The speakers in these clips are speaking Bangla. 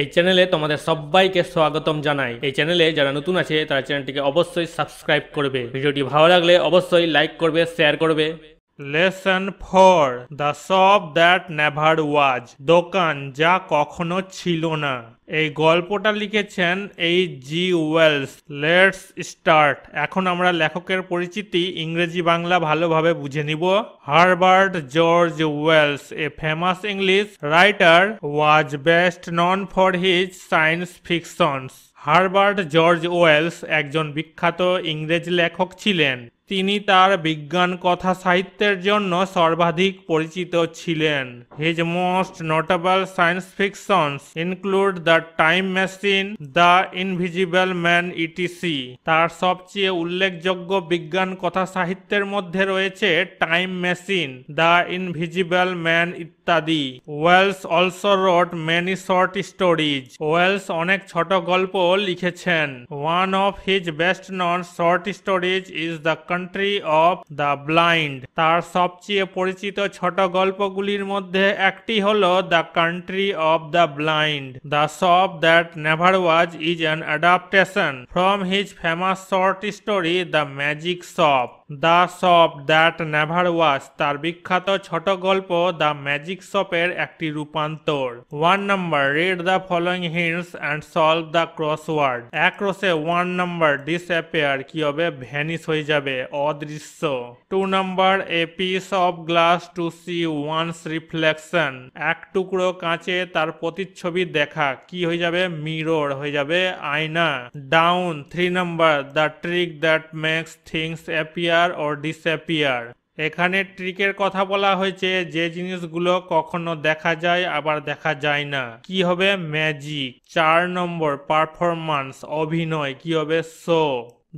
এই চ্যানেলে তোমাদের সবাইকে স্বাগতম জানাই। এই চ্যানেলে যারা নতুন আছে তারা চ্যানেলটিকে অবশ্যই সাবস্ক্রাইব করবে। ভিডিওটি ভালো লাগলে অবশ্যই লাইক করবে, শেয়ার করবে। Lesson 4, the shop that never was, দোকান যা কখনো ছিল না। এই গল্পটা লিখেছেন H.G. ওয়েলস। Let's start. এখন আমরা লেখকের পরিচিতি ইংরেজি বাংলা ভালোভাবে বুঝে নিব। Herbert George Wells, a famous English writer, was best known for his science fictions. Herbert George Wells একজন বিখ্যাত ইংরেজ লেখক ছিলেন। তিনি তার বিজ্ঞান কথা সাহিত্যের জন্য সর্বাধিক পরিচিত ছিলেন। His most notable science fictions include the time machine, the invisible man ETC. তার সবচেয়ে উল্লেখযোগ্য বিজ্ঞান কথা সাহিত্যের মধ্যে রয়েছে time machine, the invisible man ইত্যাদি। Wells also wrote many short stories. Wells অনেক ছোট গল্প লিখেছেন। One of his best known short stories is the country of the blind. তার সবচেয়ে পরিচিত ছোট গল্পগুলির মধ্যে একটি হলো the country of the blind. The shop that never was is an adaptation from his famous short story the magic shop. The shop that never ওয়াজ তার বিখ্যাত ছোট গল্প দ্য ম্যাজিক শপের একটি রূপান্তর। 1 number, read the following hints and solve the crossword. এক রসে 1 নাম্বার, ডিসঅ্যাপিয়ার কি হবে? ভ্যানিশ হয়ে যাবে, অদৃশ্য। 2 number, a piece of glass to see one's reflection. এক টুকরো কাঁচে তার প্রতিচ্ছবি দেখা কি হয়ে যাবে? মিরর হয়ে যাবে, আয়না। Down 3 number, the trick that makes things appear or disappear। এখানে ট্রিকের কথা বলা হয়েছে যে জিনিসগুলো কখনো দেখা যায় আবার দেখা যায় না। কি হবে? ম্যাজিক। 4 নম্বর, পারফরম্যান্স অভিনয় কি হবে? শো।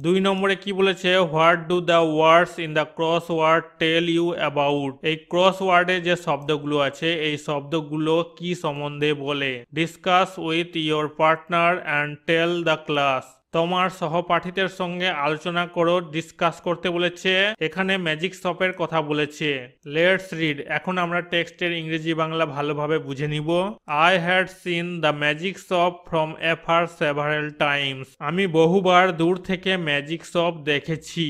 2 নম্বরে কি বলেছে? What do the words in the crossword tell you about. এই ক্রস ওয়ার্ডে যে শব্দগুলো আছে এই শব্দগুলো কি সম্বন্ধে বলে? Discuss with your partner and tell the class. তোমার সহপাঠীদের সঙ্গে আলোচনা করো, ডিসকাস করতে বলেছে। এখানে ম্যাজিক শপের কথা বলেছে। Let's read. এখন আমরা টেক্সটের ইংরেজি বাংলা ভালোভাবে বুঝে নিব। I had seen the magic shop from afar several times. আমি বহুবার দূর থেকে ম্যাজিক শপ দেখেছি।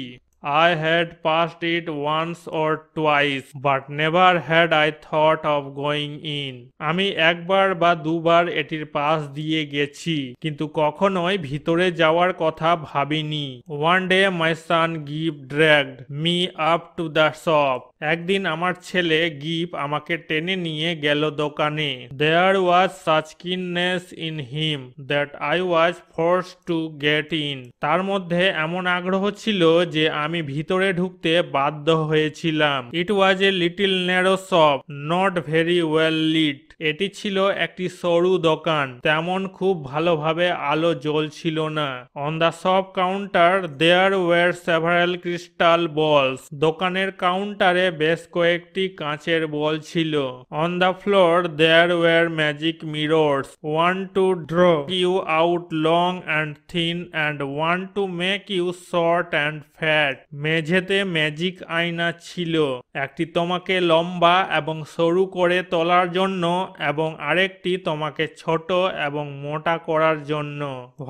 I had passed it once or twice, but never had I thought of going in. আমি একবার বা দুবার এটির পাশ দিয়ে গেছি, কিন্তু কখনোই ভিতরে যাওয়ার কথা ভাবিনি। One day my son Gib dragged me up to the shop. একদিন আমার ছেলে গিব আমাকে টেনে নিয়ে গেল দোকানে। There was such keenness in him that I was forced to get in. তার মধ্যে এমন আগ্রহ ছিল যে আমি ভিতরে ঢুকতে বাধ্য হয়েছিলাম। It was a little narrow shop, not very well lit. এটি ছিল একটি সরু দোকান, তেমন খুব ভালোভাবে আলো জ্বলছিল না। On the shop counter there were several crystal balls. দোকানের কাউন্টারে বেশ কয়েকটি কাঁচের বল ছিল। On the floor there were magic mirrors, one to draw you out long and thin and one to make you short and fat. মেঝেতে ম্যাজিক আয়না ছিল, একটি তোমাকে লম্বা এবং সরু করে তোলার জন্য এবং আরেকটি তোমাকে ছোট এবং মোটা করার জন্য।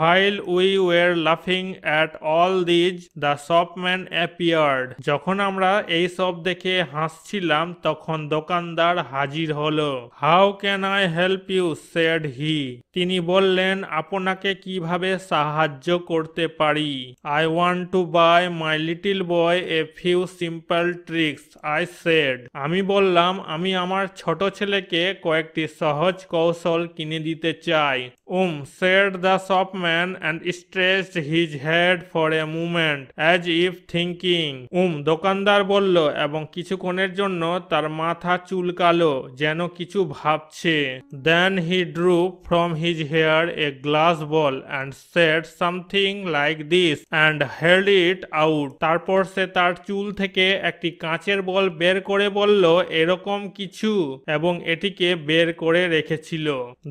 While we were laughing at all these, the shopman appeared. যখন আমরা এই সব দেখে হাসছিলাম তখন দোকানদার হাজির হলো। How can I help you? said he. তিনি বললেন, আপনাকে কিভাবে সাহায্য করতে পারি? I want to buy my little boy a few simple tricks, I said. আমি বললাম, আমি আমার ছোট ছেলেকে কয়েকটি সহজ কৌশল কিনে দিতে চাই। said the shopman and stretched his head for a moment as if thinking. দোকানদার বলল এবং কিছুক্ষণের জন্য তার মাথা চুলকালো যেন কিছু ভাবছে। Then he drew from his hair a glass ball and said something like this and held it out. তারপর সে তার চুল থেকে একটি কাঁচের বল বের করে বলল এরকম কিছু এবং এটিকে বের করে রেখেছিল।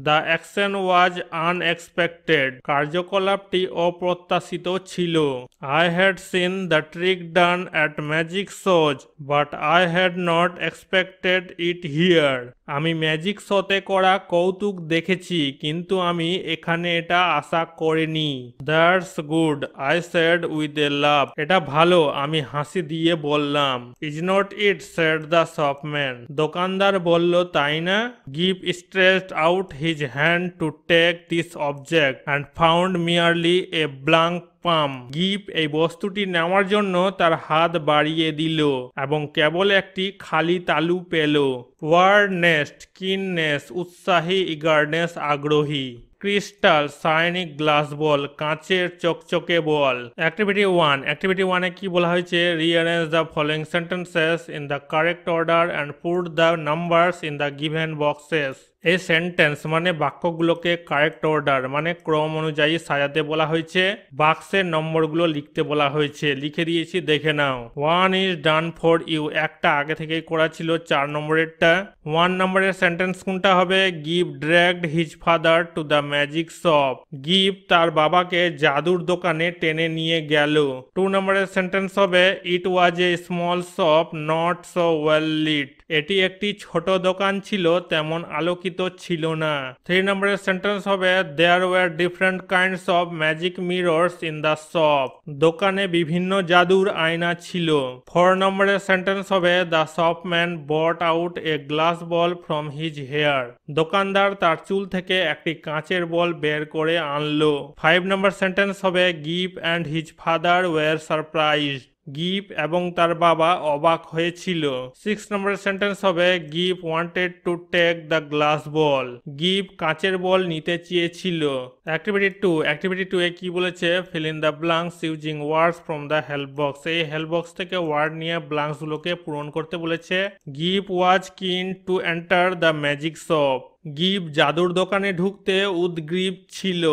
The action was unexpected. কার্যকলাপটি অপ্রত্যাশিত ছিল। I had seen the trick done at magic shows, but I had not expected it here. আমি ম্যাজিক শোতে করা কৌতুক দেখেছি, কিন্তু আমি এখানে এটা আশা করিনি। That's good, I said with a laugh. এটা ভালো, আমি হাসি দিয়ে বললাম। Is not it, said the shopman. দোকানদার বলল, তাই না? গিভ stretched out his hand to take this object and found merely a blank palm. গিভ এই বস্তুটি নেওয়ার জন্য তার হাত বাড়িয়ে দিল এবং কেবল একটি খালি তালু পেল। ওয়ার্ডনেস, কিননেস, উৎসাহী, ইগারনেস, আগ্রহী। ক্রিস্টাল, শাইনিং গ্লাস বল, কাঁচের চকচকে বল। অ্যাক্টিভিটি 1, অ্যাক্টিভিটি 1-এ কি বলা হয়েছে? Rearrange the following sentences in the correct order and put the numbers in the given boxes. এই সেন্টেন্স মানে বাক্যগুলোকে কারেক্ট অর্ডার মানে ক্রম অনুযায়ী সাজাতে বলা হয়েছে, বাক্সের নম্বরগুলো লিখতে বলা হয়েছে। লিখে দিয়েছি, দেখে নাও। 1 ইজ ডান ফর ইউ, একটা আগে থেকেই করা ছিল, 4 নম্বরেরটা। 1 নম্বরের সেন্টেন্স কোনটা হবে? Give dragged his father to the magic shop. Give তার বাবাকে জাদুর দোকানে টেনে নিয়ে গেল। 2 নম্বরের সেন্টেন্স হবে it was a small shop not so well lit. এটি একটি ছোট দোকান ছিল, তেমন আলোকিত ছিল না। 3 নম্বরের সেন্টেন্স হবে there were different kinds of magic mirrors in the shop. দোকানে বিভিন্ন জাদুর আয়না ছিল। 4 নম্বরের সেন্টেন্স হবে the shopman brought out a glass ball from his hair. দোকানদার তার চুল থেকে একটি কাঁচের বল বের করে আনলো। 5 নম্বর সেন্টেন্স হবে গিভ and his father were surprised. গিভ এবং তার বাবা অবাক হয়েছিল। 6 নম্বর সেন্টেন্স হবে গিভ wanted to take the glass ball. গিভ কাঁচের বল নিতে চেয়েছিল। অ্যাক্টিভিটি 2, অ্যাক্টিভিটি 2-এ কি বলেছে? Feel in the blanks using words from the help box. এই হেল্প বক্স থেকে ওয়ার্ড নিয়ে ব্লাঙ্কসগুলোকে পূরণ করতে বলেছে। গিভ ওয়াজ কিন to enter the magic shop. Give জাদুর দোকানে ঢুকতে উদগ্রীব ছিল।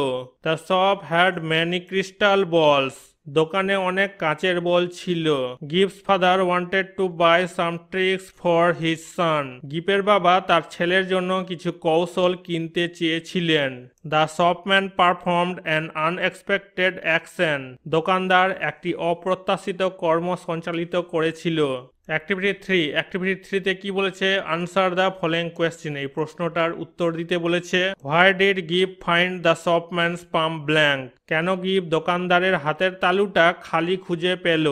The shop had many crystal বলস। দোকানে অনেক কাঁচের বল ছিল। Gives father wanted to by some tricks for his son. গিপের বাবা তার ছেলের জন্য কিছু কৌশল কিনতে চেয়েছিলেন। The shopman performed an unexpected action. দোকানদার একটি অপ্রত্যাশিত কর্ম সঞ্চালিত করেছিল। অ্যাক্টিভিটি 3, অ্যাক্টিভিটি 3-তে কি বলেছে? Answer the following question. এই প্রশ্নটার উত্তর দিতে বলেছে। হোয়াই ডিড গিভ find the shopman's palm blank. কেন গিভ দোকানদারের হাতের তালুটা খালি খুঁজে পেল?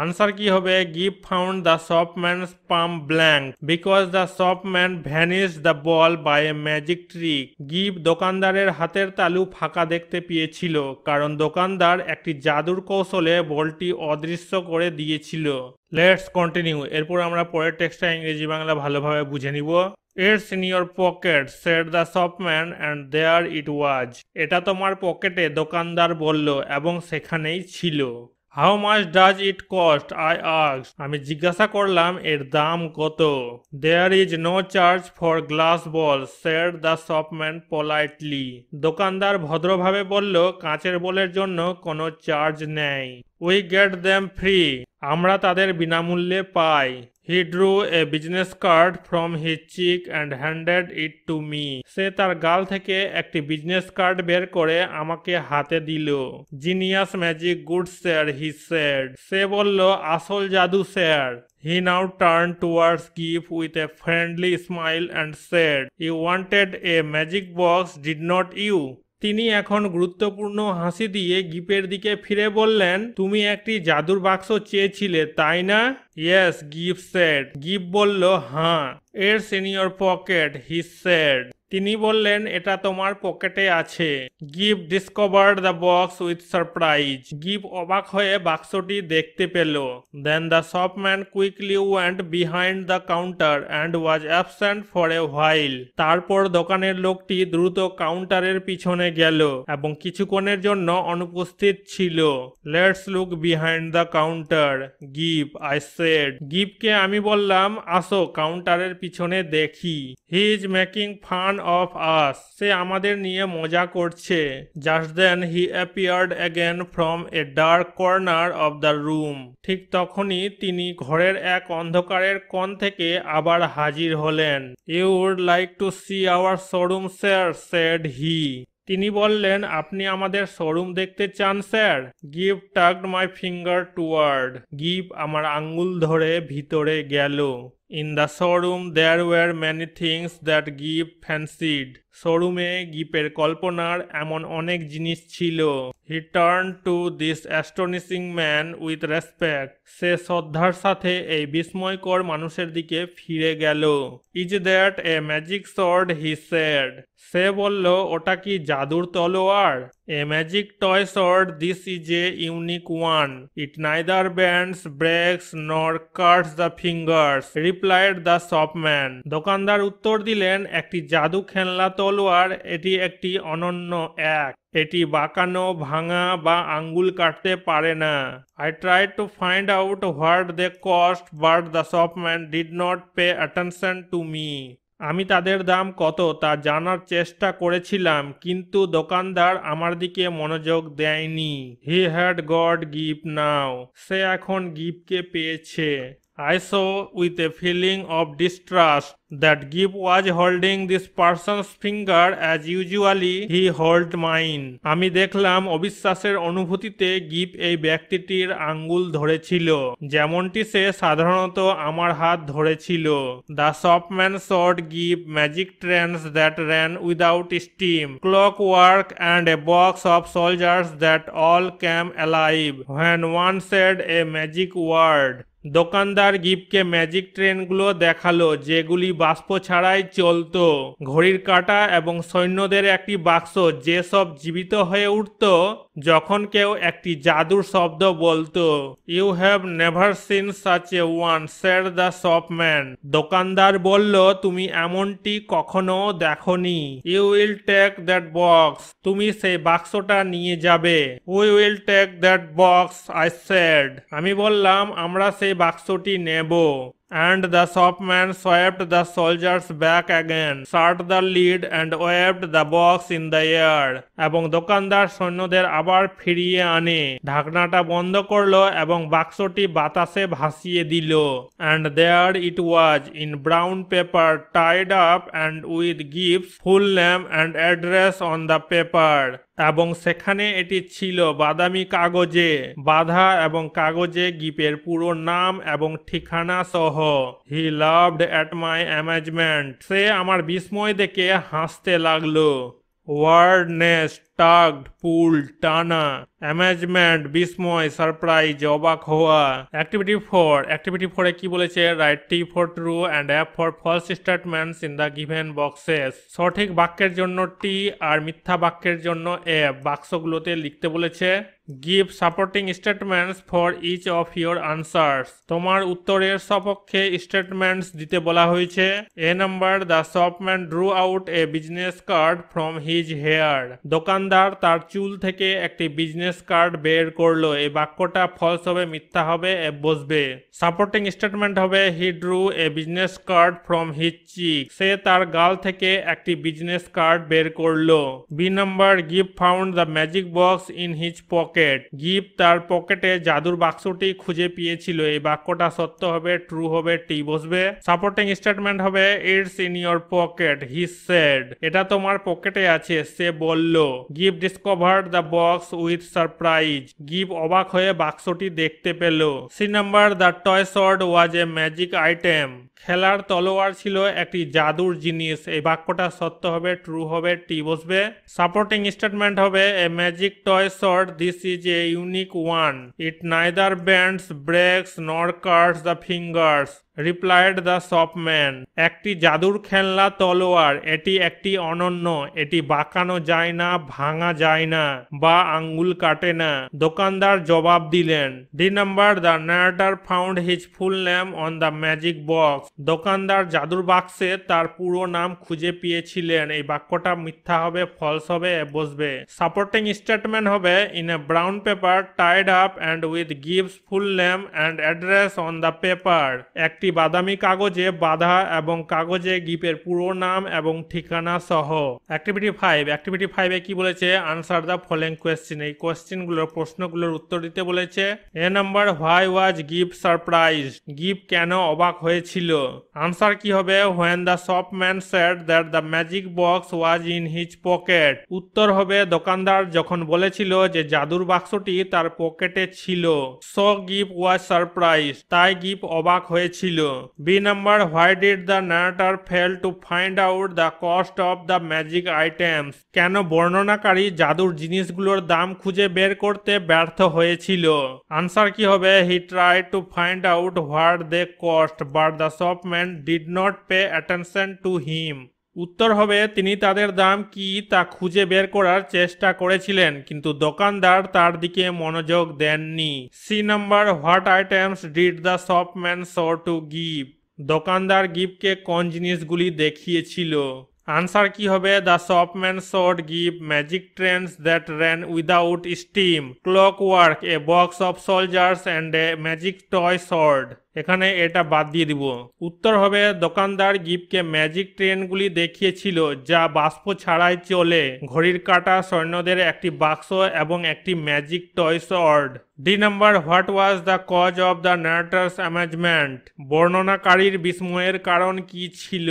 আনসার কি হবে? গিভ found the shopman's palm blank because the shopman vanish the ball by a magic trick. গিভ দোকানদারের হাতের তালু ফাঁকা দেখতে পেয়েছিল কারণ দোকানদার একটি জাদুর কৌশলে বলটি অদৃশ্য করে দিয়েছিল। Let's continue. এরপর আমরা পরের টেক্সটটা ইংরেজি বাংলা ভালোভাবে বুঝে নিব। It's in your pocket said the shopman and there it was. এটা তোমার পকেটে, দোকানদার বলল, এবং সেখানেই ছিল। How much does it cost I asked. আমি জিজ্ঞাসা করলাম এর দাম কত। There is no charge for glass ball said the shopman politely. দোকানদার ভদ্রভাবে বলল কাঁচের বলের জন্য কোনো চার্জ নেই। We get them free. আমরা তাদের বিনামূল্যে পাই। He drew a business card from his cheek and handed it to me. সে তার গাল থেকে একটি বিজনেস কার্ড বের করে আমাকে হাতে দিল। Genius magic good sir, he said. সে বলল আসল জাদু sir. He now turned towards Giff with a friendly smile and said, You wanted a magic box, did not you? তিনি এখন গুরুত্বপূর্ণ হাসি দিয়ে গিপের দিকে ফিরে বললেন, তুমি একটি জাদুর বাক্স চেয়েছিলে, তাই না? Yes, GIF shed. গিফ বলল, হ্যাঁ। It's in your pocket, he said. তিনি বললেন এটা তোমার পকেটে আছে। গিভ discovered the box with surprise. গিভ অবাক হয়ে বাক্সটি দেখতে পেল। Then the shopman quickly went behind the counter and was absent for a while. তারপর দোকানের লোকটি দ্রুত কাউন্টারের পিছনে গেল এবং কিছুক্ষণের জন্য অনুপস্থিত ছিল। Let's look behind the counter. গিভ, আই সেড। গিভকে আমি বললাম আসো কাউন্টারের পিছনে দেখি। He is making fun of us. সে আমাদের নিয়ে মজা করছে। Just then he appeared again from a dark corner of the room. ঠিক তখনই তিনি ঘরের এক অন্ধকারের কোণ থেকে আবার হাজির হলেন। You would like to see our showroom sir, said he. তিনি বললেন, আপনি আমাদের শোরুম দেখতে চান স্যার? গিভ টাগড মাই ফিঙ্গার টুয়ার্ড। গিভ আমার আঙ্গুল ধরে ভিতরে গেল। In the showroom there were many things that গিভ ফ্যান্সিড। শোরুমে গিপের কল্পনার এমন অনেক জিনিস ছিল। He turn to this astonishing man with respect. সে শ্রদ্ধার সাথে এই বিস্ময়কর মানুষের দিকে ফিরে গেল। Is that a magic sword? He said. সে বলল, ওটা কি জাদুর তলোয়ার? A magic toy sword, this is a unique one. It neither bends, breaks nor cuts the fingers, replied the shopman. দোকানদার উত্তর দিলেন, একটি জাদু খেলনা তলোয়ার, এটি একটি অনন্য এক। এটি বাঁকানো, ভাঙা বা আঙ্গুল কাটতে পারে না। I tried to find out what they cost, but the shopman did not pay attention to me. আমি তাদের দাম কত তা জানার চেষ্টা করেছিলাম, কিন্তু দোকানদার আমার দিকে মনোযোগ দেয়নি। He had got gift now. সে এখন গিফটকে পেয়েছে। I saw with a feeling of distrust that Gibb was holding this person's finger as usually he held mine. আমি দেখলাম অবিশ্বাসের অনুভূতিতে গিব এই ব্যক্তিটির আঙ্গুল ধরেছিল, যেমনটি সে সাধারণত আমার হাত ধরেছিল। The shopman showed Gibb magic trains that ran without steam, clockwork and a box of soldiers that all came alive when one said a magic word. দোকানদার গিবকে ম্যাজিক ট্রেনগুলো দেখালো যেগুলি বাষ্প ছাড়াই চলতো, ঘড়ির কাঁটা এবং সৈন্যদের একটি বাক্স যে সব জীবিত হয়ে উঠত যখন কেউ একটি জাদুর শব্দ বলতো। You have never seen such a one, said the shopman. দোকানদার বলল, তুমি এমনটি কখনো দেখনি। You will take that box. তুমি সেই বাক্সটা নিয়ে যাবে। We will take that box, I said. আমি বললাম, আমরা সেই বাক্সটি নেব। And the shopman swept the soldiers back again, shut the lid and waved the box in the air. এবং দোকানদার সৈন্যদের আবার ফিরিয়ে আনে, ঢাকনাটা বন্ধ করলো এবং বাক্সটি বাতাসে ভাসিয়ে দিল। And there it was in brown paper, tied up and with Gibbs' full name and address on the paper. এবং সেখানে এটি ছিল বাদামি কাগজে বাঁধা এবং কাগজে গিপের পুরো নাম এবং ঠিকানা সহ। He laughed at my amazement. সে আমার বিস্ময় দেখে হাসতে লাগলো। ওয়ার্ড নেস্ট, টাগড, পুল, টানা, অ্যামেজমেন্ট, বিস্ময়, সারপ্রাইজ, অবাক হওয়া। অ্যাক্টিভিটি 4। অ্যাক্টিভিটি 4-এ কি বলেছে? Write T for true and F for false statements in the given boxes. সঠিক বাক্যের জন্য টি আর মিথ্যা বাক্যের জন্য এফ বাক্সগুলোতে লিখতে বলেছে। Give supporting statements for each of your answers. তোমার উত্তরের সপক্ষে স্টেটমেন্টস দিতে বলা হয়েছে। A number, the shopman drew out a business card from his hair. দোকানদার তার চুল থেকে একটি বিজনেস কার্ড বের করলো। এই বাক্যটা ফলস হবে, মিথ্যা হবে, বসবে। সাপোর্টিং স্টেটমেন্ট হবে, he drew a business card from his cheek. সে তার গাল থেকে একটি বিজনেস কার্ড বের করলো। বি নাম্বার, গিভ found the magic box in his pocket. গিভ তার পকেটে জাদুর বাক্সটি খুঁজে পেয়েছিল। এই বাক্যটা সত্য হবে, ট্রু হবে, টি বসবে। সাপোর্টিং স্টেটমেন্ট হবে, it's in your pocket, he said. এটা তোমার পকেটে আছে, সে বলল। গিভ discovered the box with surprise. গিভ অবাক হয়ে বাক্সটি দেখতে পেল। C number, the toy sword was a magic item. খেলার তলোয়ার ছিল একটি জাদুর জিনিস। এই বাক্যটা সত্য হবে, ট্রু হবে, টি বসবে। সাপোর্টিং স্টেটমেন্ট হবে, a magic toy sword, this is a unique one. It neither bends, breaks nor cuts the fingers, replied the shopman. একটি জাদুর খেলনা তলোয়ার, এটি একটি অনন্য, এটি বাঁকানো যায় না, ভাঙা যায় না বা আঙ্গুল কাটে না, দোকানদার জবাব দিলেন। D number, the narrator found his full name on the magic box. দোকানদার জাদুর বাক্সে তার পুরো নাম খুঁজে পেয়েছিলেন। এই বাক্যটা মিথ্যা হবে, ফলস হবে, বসবে। সাপোর্টিং স্টেটমেন্ট হবে, in a brown paper tied up and with gives full name and address on the paper. একটি বাদামি কাগজে বাঁধা এবং কাগজে গিফটের পুরো নাম এবং ঠিকানা সহ। অ্যাক্টিভিটি 5, অ্যাক্টিভিটি 5 এ কি বলেছে, আনসার দ্য ফলোইং কোয়েশ্চেন। এই কোয়েশ্চেনগুলোর প্রশ্নগুলোর উত্তর দিতে বলেছে। A number, why was Gift surprise, Gift কেন অবাক হয়েছিল। আনসার কি হবে, when the shopman said that the magic box was in his pocket. উত্তর হবে, দোকানদার যখন বলেছিল যে জাদুর বাক্সটি তার পকেটে ছিল। সো গিফট ওয়াজ সারপ্রাইজ, তাই গিফট অবাক হয়েছিল। B number, why did the narrator fail to find out the cost of the magic items, কেন বর্ণনাকারী জাদুর জিনিসগুলোর দাম খুঁজে বের করতে ব্যর্থ হয়েছিল। আনসার কি হবে, he tried to find out what they cost but the shopman did not pay attention to him. উত্তর হবে, তিনি তাদের দাম কি তা খুঁজে বের করার চেষ্টা করেছিলেন, কিন্তু দোকানদার তার দিকে মনোযোগ দেননি। C number, what items did the shopman show to গিভ, দোকানদার গিফটকে কোন জিনিসগুলি দেখিয়েছিল। আনসার কি হবে, দ্য শপম্যান শোড গিভ magic trains that ran without steam, clockwork, a box of soldiers and a magic toy sword. এখানে এটা বাদ দিয়ে দিব। উত্তর হবে, দোকানদার গিফটকে ম্যাজিক ট্রেনগুলি দেখিয়েছিল যা বাষ্প ছাড়াই চলে, ঘড়ির কাঁটা, সৈন্যদের একটি বাক্স এবং একটি magic toy sword. D number, what was the cause of the narrator's amazement, বর্ণনাকারীর বিস্ময়ের কারণ কি ছিল।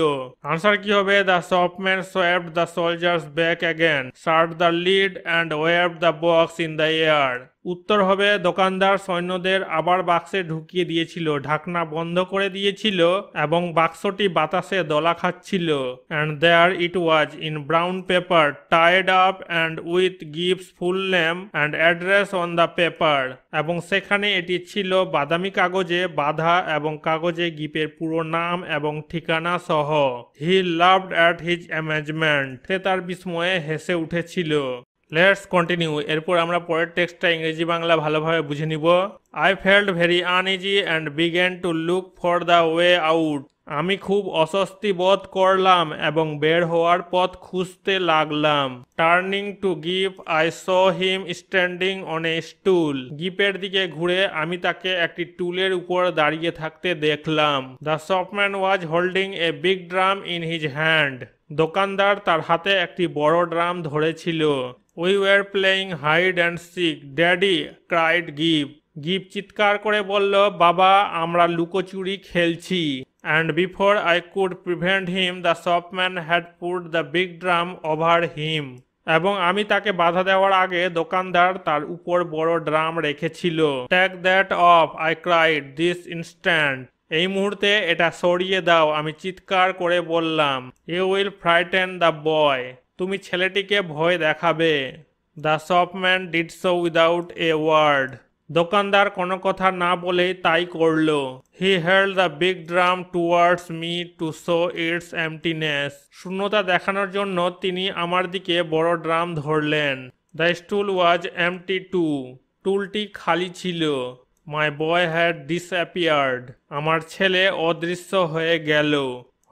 আনসার কি হবে, the shopman swept the soldiers back again, shut the lid and waved the box in the air. উত্তর হবে, দোকানদার সৈন্যদের আবার বাক্সে ঢুকিয়ে দিয়েছিল, ঢাকনা বন্ধ করে দিয়েছিল এবং বাক্সটি বাতাসে দোলা খাচ্ছিল। And there it was in brown paper tied up and with Gip's full name and address on the paper, এবং সেখানে এটি ছিল বাদামি কাগজে বাঁধা এবং কাগজে গিফটের পুরো নাম এবং ঠিকানা সহ। He laughed at his amazement, সে তার বিস্ময়ে হেসে উঠেছিল। Let's continue. এরপর আমরা পরের টেক্সটটা ইংরেজি বাংলা ভালোভাবে বুঝে নিব। I felt very uneasy and began to look for the way out, আমি খুব অস্বস্তি বোধ করলাম এবং বের হওয়ার পথ খুঁজতে লাগলাম। টার্নিং টু গিভ I saw him standing on a stool, গিফের দিকে ঘুরে আমি তাকে একটি টুলের উপর দাঁড়িয়ে থাকতে দেখলাম। The shopman was holding a big drum in his hand, দোকানদার তার হাতে একটি বড় ড্রাম ধরেছিল। We were playing hide and seek daddy, cried গিভ, গিভ চিৎকার করে বলল, বাবা আমরা লুকোচুরি খেলছি। And before I could prevent him the shopman had put the big drum over him, এবং আমি তাকে বাধা দেওয়ার আগে দোকানদার তার উপর বড় ড্রাম রেখেছিল। Take that off, I cried this instant, এই মুহূর্তে এটা সরিয়ে দাও, আমি চিৎকার করে বললাম। You will frighten the boy, তুমি ছেলেটিকে ভয় দেখাবে। The shopman did so without a word, দোকানদার কোনো কথা না বলেই তাই করল। He held the big drum towards me to show its emptiness, শূন্যতা দেখানোর জন্য তিনি আমার দিকে বড় ড্রাম ধরলেন। The stool was empty too, টুলটি খালি ছিল। মাই বয় হ্যাড ডিসঅ্যাপিয়ার্ড, আমার ছেলে অদৃশ্য হয়ে গেল।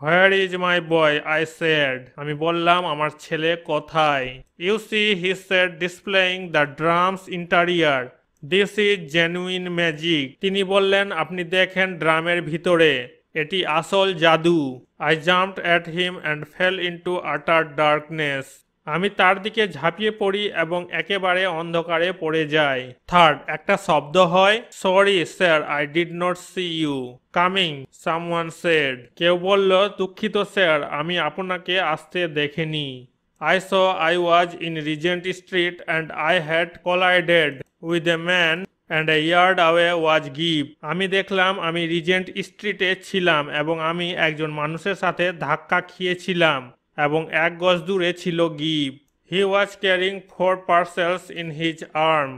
Where is my boy, I said, আমি বললাম আমার ছেলে কোথায়। You see, he said displaying the drum's interior, this is genuine magic, তিনি বললেন আপনি দেখেন ড্রামের ভিতরে, এটি আসল জাদু। I jumped at him and fell into utter darkness, আমি তার দিকে ঝাঁপিয়ে পড়ি এবং একেবারে অন্ধকারে পড়ে যাই। থার্ড, একটা শব্দ হয়, sorry sir I did not see you coming, someone said, কেউ বলল দুঃখিত স্যার আমি আপনাকে আসতে দেখিনি। I saw I was in Regent Street and I had collided with a man and a yard away was Gibb, আমি দেখলাম আমি রিজেন্ট স্ট্রিটে ছিলাম এবং আমি একজন মানুষের সাথে ধাক্কা খেয়েছিলাম এবং 1 গজ দূরে ছিল give. He was carrying 4 parcels in his arm,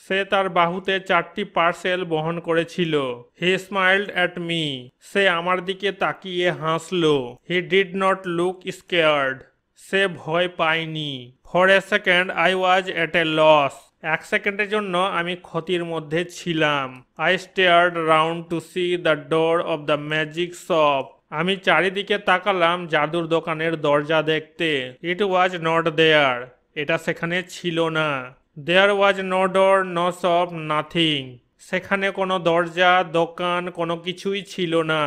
সে তার বাহুতে 4টি পার্সেল বহন করেছিল। He smiled at me, সে আমার দিকে তাকিয়ে হাসলো। He did not look scared, সে ভয় পায়নি। For a second I was at a loss, 1 সেকেন্ডের জন্য আমি ক্ষতির মধ্যে ছিলাম। I stared round to see the door of the magic shop, আমি চারিদিকে তাকালাম জাদুর দোকানের দরজা দেখতে। It was not there, এটা সেখানে ছিল না। There was no door, no shop, nothing, সেখানে কোনো দরজা দোকান কোনো কিছুই ছিল না।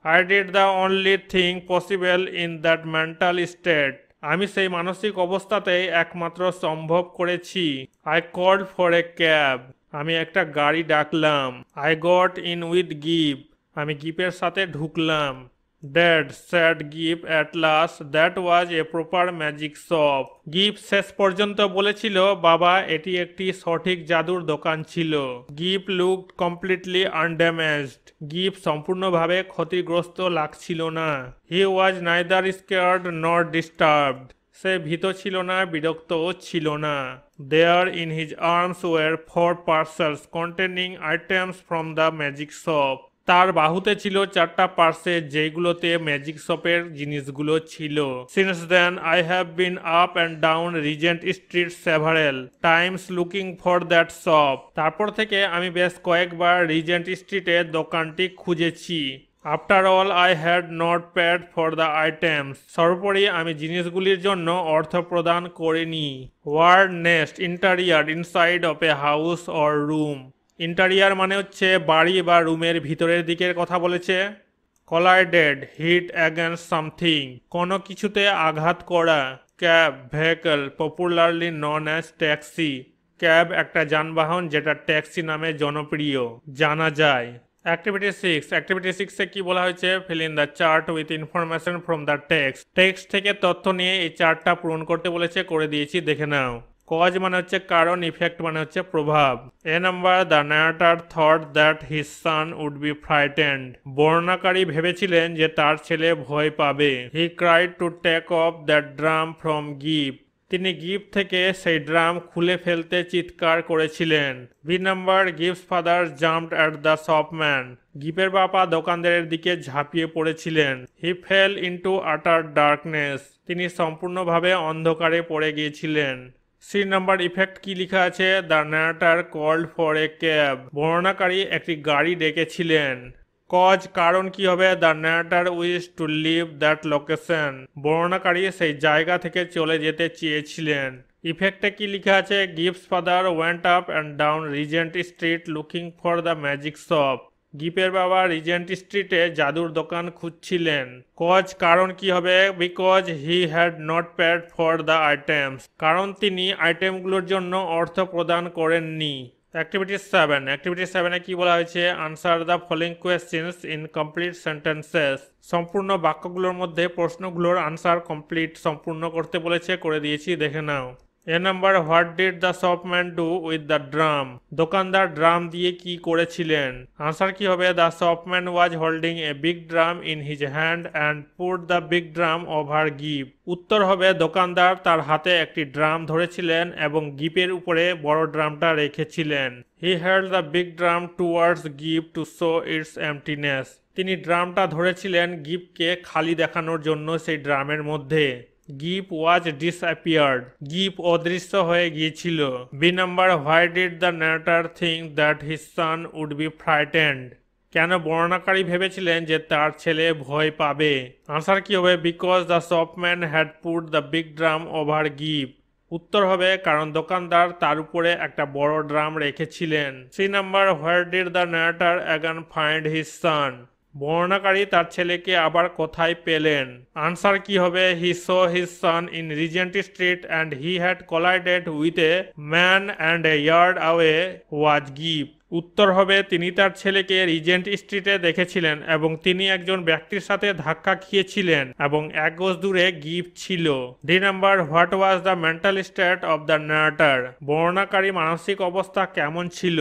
I did the only thing possible in that mental state. আমি সেই মানসিক অবস্থাতেই একমাত্র সম্ভব করেছি। I called for a cab. আমি একটা গাড়ি ডাকলাম। I got in with Gip. আমি গিপের সাথে ঢুকলাম। Dad, said Gip at last, that was a proper magic shop. গিপ শেষ পর্যন্ত বলেছিল, বাবা, এটি একটি সঠিক জাদুর দোকান ছিল। গিপ লুকড কমপ্লিটলি আনড্যামেজড। গিপ সম্পূর্ণভাবে ক্ষতিগ্রস্ত লাগছিল না। হি ওয়াজ নাইদার স্কেয়ার্ড নর ডিস্টার্বড। সে ভীত ছিল না, বিরক্তও ছিল না। There in his arms were 4 parcels containing items from the magic shop. তার বাহুতে ছিল 4টা পার্সেল যেগুলোতে ম্যাজিক শপের জিনিসগুলো ছিল। Since then I have been up and down Regent Street several times looking for that shop. তারপর থেকে আমি বেশ কয়েকবার রিজেন্ট স্ট্রিটে দোকানটি খুঁজেছি। After all, I had not paid for the items. সর্বোপরি আমি জিনিসগুলির জন্য অর্থ প্রদান করিনি। Word nest, interior, inside of a house or room. Interior মানে হচ্ছে বাড়ি বা রুমের ভিতরের দিকের কথা বলেছে। Collided, hit against something, কোনো কিছুতে আঘাত করা। Cab, vehicle, popularly known as taxi. Cab একটা যানবাহন যেটা ট্যাক্সি নামে জনপ্রিয়, জানা যায়। অ্যাক্টিভিটি 6, অ্যাক্টিভিটি 6-এ কি বলা হয়েছে? Fill in the chart with information from the text. Text থেকে তথ্য নিয়ে এই চার্টটা পূরণ করতে বলেছে, করে দিয়েছি, দেখে নাও। কজ মানে হচ্ছে কারণ, ইফেক্ট মানে হচ্ছে প্রভাব। A number, the narrator thought that his son would be frightened. বর্ণনাকারী ভেবেছিলেন যে তার ছেলে ভয় পাবে। He cried to take off that drum from Gift. তিনি গিফট থেকে সেই ড্রাম খুলে ফেলতে চিৎকার করেছিলেন। B number, Gift's father jumped at the shopman. গিফের বাবা দোকানদারের দিকে ঝাঁপিয়ে পড়েছিলেন। He fell into utter darkness. তিনি সম্পূর্ণভাবে অন্ধকারে পড়ে গিয়েছিলেন। সি নাম্বার, ইফেক্ট কি লেখা আছে? The narrator called for a cab. বর্ণনাকারী একটি গাড়ি ডেকেছিলেন। কজ কারণ কি হবে? The narrator wish to leave that location. বর্ণনাকারী সেই জায়গা থেকে চলে যেতে চেয়েছিলেন। ইফেক্টে কি লেখা আছে? Gift's father went up and down Regent Street looking for the magic shop. গিপের বাবা রিজেন্ট স্ট্রিটে জাদুর দোকান খুঁজছিলেন। কজ কারণ কি হবে? Because he had not paid for the items. কারণ তিনি আইটেমগুলোর জন্য অর্থ প্রদান করেননি। অ্যাক্টিভিটি 7, অ্যাক্টিভিটি 7-এ কি বলা হয়েছে? Answer the following questions in complete sentences. সম্পূর্ণ বাক্যগুলোর মধ্যে প্রশ্নগুলোর আনসার কমপ্লিট সম্পূর্ণ করতে বলেছে, করে দিয়েছি, দেখে নাও। A number, what did the shopman do with the drum. দোকানদার ড্রাম দিয়ে কি করেছিলেন? আনসার কি হবে? The shopman was holding a big drum in his hand and put the big drum over গিপ। উত্তর হবে, দোকানদার তার হাতে একটি ড্রাম ধরেছিলেন এবং গিপের উপরে বড় ড্রামটা রেখেছিলেন। He held the big drum towards Gip to show its emptiness. তিনি ড্রামটা ধরেছিলেন গিপকে খালি দেখানোর জন্য সেই ড্রামের মধ্যে। গিপ ওয়াজ ডিসঅ্যাপিয়ার্ড। গিপ অদৃশ্য হয়ে গিয়েছিল। B number, why did the narrator think that his son would be frightened. কেন বর্ণনাকারী ভেবেছিলেন যে তার ছেলে ভয় পাবে? আনসার কি হবে? Because the shopman had put the big drum over গিপ। উত্তর হবে, কারণ দোকানদার তার উপরে একটা বড় ড্রাম রেখেছিলেন। C number, where did the narrator again find his son. বর্ণনাকারী তার ছেলেকে আবার কোথায় পেলেন? আনসার কি হবে? He saw his son in Regent Street and he had collided with a man and a yard away was গিপ। উত্তর হবে, তিনি তার ছেলেকে রিজেন্ট স্ট্রিটে দেখেছিলেন এবং তিনি একজন ব্যক্তির সাথে ধাক্কা খেয়েছিলেন এবং 1 গজ দূরে গিফট ছিল। D number, what was the mental state of the narrator. বর্ণনাকারী মানসিক অবস্থা কেমন ছিল?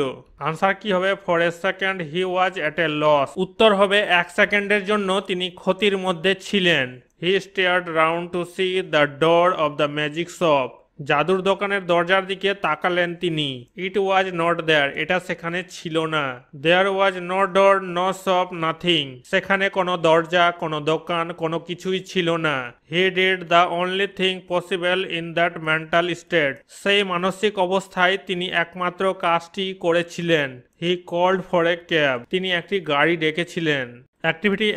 আনসার কি হবে? For a second he was at a loss. উত্তর হবে, 1 সেকেন্ডের জন্য তিনি ক্ষতির মধ্যে ছিলেন। He stared round to see the door of the magic shop. জাদুর দোকানের দরজার দিকে তাকালেন তিনি। It was not there. এটা সেখানে ছিল না। There was no door, no shop, nothing. সেখানে কোনো দরজা, কোনো দোকান, কোনো কিছুই ছিল না। He did the only thing possible in that mental state. সেই মানসিক অবস্থায় তিনি একমাত্র কাজটি করেছিলেন। He called for a cab. তিনি একটি গাড়ি ডেকেছিলেন। অ্যাক্টিভিটি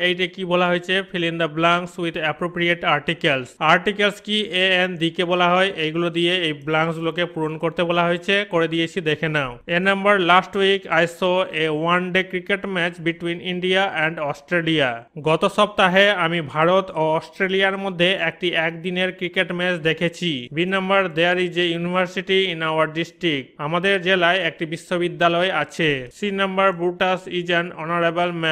8 এ কি বলা হয়েছে? Fill in the blanks with appropriate articles. Articles কি? এ এন দি কে বলা হয়। এইগুলো দিয়ে এই ব্ল্যাঙ্কস গুলোকে পূরণ করতে বলা হয়েছে। করে দিয়েছি, দেখে নাও। A number, last week I saw a one day cricket match between India and Australia. গত সপ্তাহে আমি ভারত ও অস্ট্রেলিয়ার মধ্যে একটি একদিনের ক্রিকেট ম্যাচ দেখেছি। B number, there is a university in our district. আমাদের জেলায় একটি বিশ্ববিদ্যালয় আছে। C number, Brutus is an honourable man.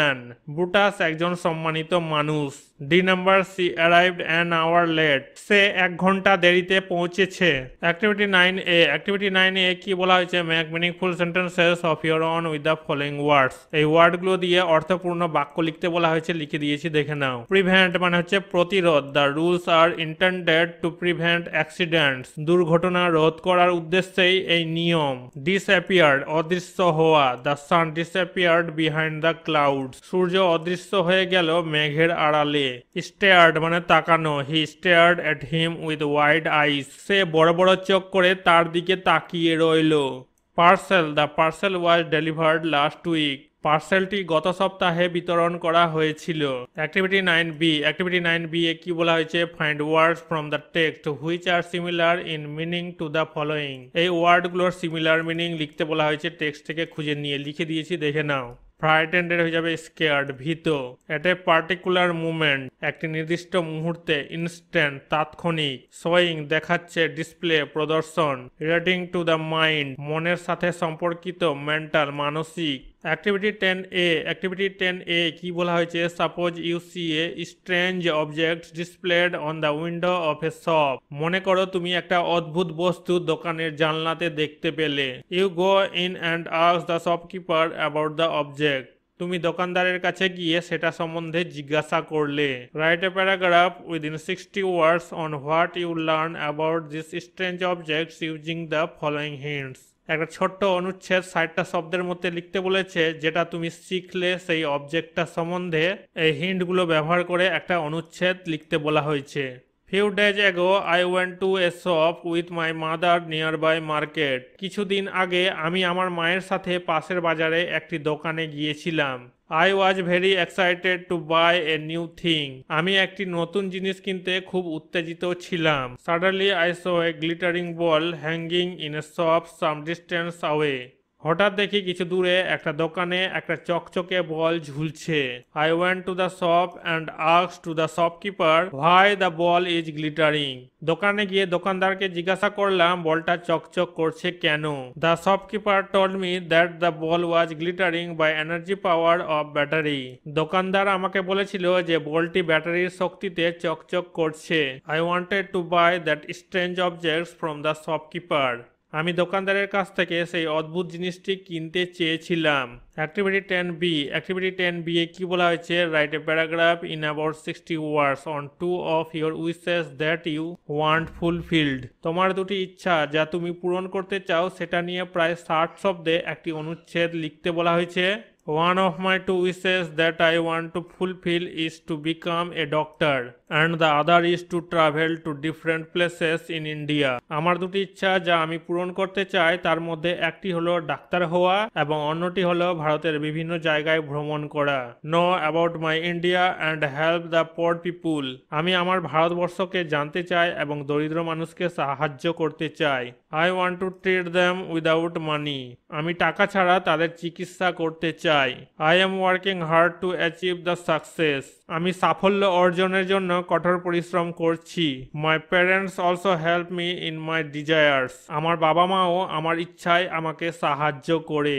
Brutus একজন সম্মানিত মানুষ। D number, she arrived an hour late. সে 1 ঘন্টা দেরিতে পৌঁছেছে। অ্যাক্টিভিটি 9 এ কি বলা হয়েছে? Make meaningful sentences of your on with the following ওয়ার্ডস। এই ওয়ার্ডগুলো দিয়ে অর্থপূর্ণ বাক্য লিখতে বলা হয়েছে, লিখে দিয়েছি, দেখে নাও। প্রিভেন্ট মানে হচ্ছে প্রতিরোধ। The rules are intended to prevent accidents. দুর্ঘটনা রোধ করার উদ্দেশ্যেই এই নিয়ম। ডিসঅ্যাপিয়ার্ড অদৃশ্য হওয়া। The sun disappeared behind the clouds. সূর্য অদৃশ্য হয়ে গেল মেঘের আড়ালে। স্টেয়ার্ড মানে তাকানো। He stared at him with wide eyes. সে বড় বড় চোখ করে তার দিকে তাকিয়ে রইল। Parcel, the parcel was delivered last week. পার্সেলটি গত সপ্তাহে বিতরণ করা হয়েছিল। অ্যাক্টিভিটি 9 বি এ কি বলা হয়েছে? Find words from the text which are similar in meaning to the following. এই ওয়ার্ডগুলোর সিমিলার মিনিং লিখতে বলা হয়েছে, টেক্সট থেকে খুঁজে নিয়ে লিখে দিয়েছি, দেখে নাও। ফ্রাইটেন্ড হয়ে যাবে স্কেয়ার্ড, ভীত। এট এ পার্টিকুলার মুভমেন্ট, একটি নির্দিষ্ট মুহূর্তে। ইনস্ট্যান্ট, তাৎক্ষণিক। শোয়িং, দেখাচ্ছে। ডিসপ্লে, প্রদর্শন। রিলেটিং টু দ্য মাইন্ড, মনের সাথে সম্পর্কিত। মেন্টাল, মানসিক। অ্যাক্টিভিটি 10 এ কি বলা হয়েছে? Suppose you see a strange object displayed on the window of a shop. মনে করো তুমি একটা অদ্ভুত বস্তু দোকানের জানলাতে দেখতে পেলে। You go in and ask the shopkeeper about the object. তুমি দোকানদারের কাছে গিয়ে সেটা সম্বন্ধে জিজ্ঞাসা করলে। Write a paragraph within 60 words on what you learn about this strange objects using the following hints. একটা ছোট্ট অনুচ্ছেদ 60টা শব্দের মধ্যে লিখতে বলেছে, যেটা তুমি শিখলে সেই অবজেক্টটা সম্বন্ধে। এই হিন্টগুলো ব্যবহার করে একটা অনুচ্ছেদ লিখতে বলা হয়েছে। Few days ago, I went to a shop with my mother nearby market. কিছুদিন আগে আমি আমার মায়ের সাথে পাশের বাজারে একটি দোকানে গিয়েছিলাম। I was very excited to buy a new thing. আমি একটি নতুন জিনিস কিনতে খুব উত্তেজিত ছিলাম। Suddenly I saw a glittering ball hanging in a shop some distance away. হঠাৎ দেখি কিছু দূরে একটা দোকানে একটা চকচকে বল ঝুলছে। I went to the shop and asked to the shopkeeper why the ball is glittering. দোকানে গিয়ে দোকানদারকে জিজ্ঞাসা করলাম বলটা চকচক করছে কেন। The shopkeeper told me that the ball was glittering by energy power of battery. দোকানদার আমাকে বলেছিল যে বলটি ব্যাটারির শক্তিতে চকচক করছে। I wanted to buy that strange objects from the shopkeeper. আমি দোকানদারের কাছ থেকে সেই অদ্ভুত জিনিসটি কিনতে চেয়েছিলাম। অ্যাক্টিভিটি 10 বি এ কি বলা হয়েছে? Write a paragraph in about 60 words on 2 of your wishes that you want fulfilled. তোমার দুটি ইচ্ছা যা তুমি পূরণ করতে চাও সেটা নিয়ে প্রায় 60 শব্দে একটি অনুচ্ছেদ লিখতে বলা হয়েছে। One of my 2 wishes that I want to fulfill is to become a doctor and the other is to travel to different places in India. আমার দুটি ইচ্ছা যা আমি পূরণ করতে চাই তার মধ্যে একটি হলো ডাক্তার হওয়া এবং অন্যটি হলো ভারতের বিভিন্ন জায়গায় ভ্রমণ করা। Know about my India and help the poor people. আমি আমার ভারতবর্ষকে জানতে চাই এবং দরিদ্র মানুষকে সাহায্য করতে চাই। I want to treat them without money. আমি টাকা ছাড়া তাদের চিকিৎসা করতে চাই। I am working hard to achieve the success. আমি সাফল্য অর্জনের জন্য কঠোর পরিশ্রম করছি। My parents also help me in my desires. আমার বাবা মাও আমার ইচ্ছায় আমাকে সাহায্য করে।